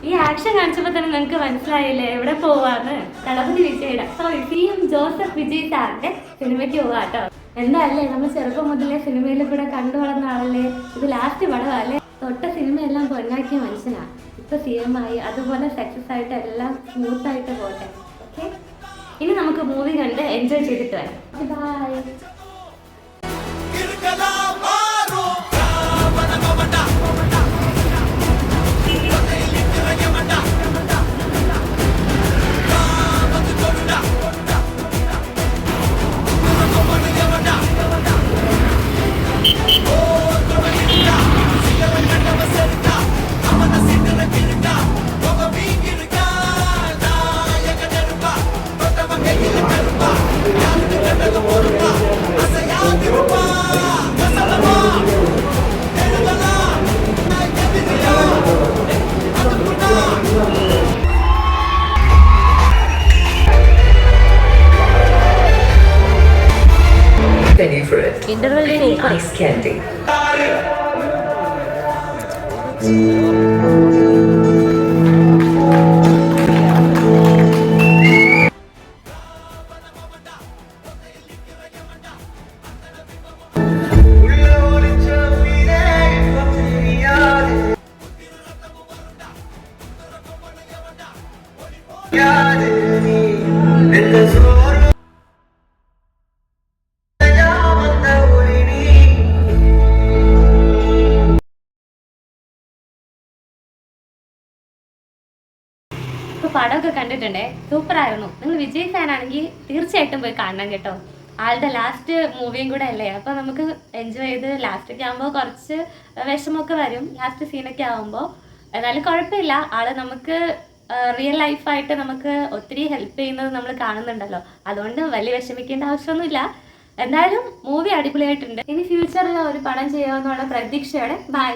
ഈ ആക്ഷൻ കാണിച്ചപ്പോൾ തന്നെ നിങ്ങൾക്ക് മനസ്സിലായില്ലേ എവിടെ പോവാന്ന്? ദളപതി വിജയുടെ CM ജോസഫ് വിജയ് സാറിന്റെ സിനിമയ്ക്ക് പോവാട്ടോ. എന്താല്ലേ, നമ്മൾ ചെറുപ്പം മുതലേ സിനിമയിൽ കൂടെ കണ്ടു വളർന്ന ആളല്ലേ. ഇത് ലാസ്റ്റ് പടമല്ലേ. തൊട്ട സിനിമയെല്ലാം പൊന്നാക്കിയ മനുഷ്യനാ. ഇപ്പൊ CM ആയി, അതുപോലെ സക്സസ് ആയിട്ട് എല്ലാം സ്മൂത്ത് ആയിട്ട് പോട്ടെ. ഓക്കെ, ഇനി നമുക്ക് മൂവി കണ്ട് എൻജോയ് ചെയ്തിട്ട് വരാം. ബൈ. Interval ice candy. ഇപ്പോൾ പടമൊക്കെ കണ്ടിട്ടുണ്ടേ, സൂപ്പറായിരുന്നു. നിങ്ങൾ വിജയ് ഫാൻ ആണെങ്കിൽ തീർച്ചയായിട്ടും പോയി കാണണം കേട്ടോ. ആളുടെ ലാസ്റ്റ് മൂവിയും കൂടെ അല്ലേ, അപ്പോൾ നമുക്ക് എൻജോയ് ചെയ്ത് ലാസ്റ്റൊക്കെ ആകുമ്പോൾ കുറച്ച് വിഷമമൊക്കെ വരും ലാസ്റ്റ് സീനൊക്കെ ആകുമ്പോൾ. എന്നാലും കുഴപ്പമില്ല, ആള് നമുക്ക് റിയൽ ലൈഫായിട്ട് നമുക്ക് ഒത്തിരി ഹെൽപ്പ് ചെയ്യുന്നത് നമ്മൾ കാണുന്നുണ്ടല്ലോ, അതുകൊണ്ട് വലിയ വിഷമിക്കേണ്ട ആവശ്യമൊന്നുമില്ല. എന്തായാലും മൂവി അടിപൊളിയായിട്ടുണ്ട്. ഇനി ഫ്യൂച്ചറിൽ ഒരു പടം ചെയ്യാമെന്നുള്ള പ്രതീക്ഷയോടെ ബൈ.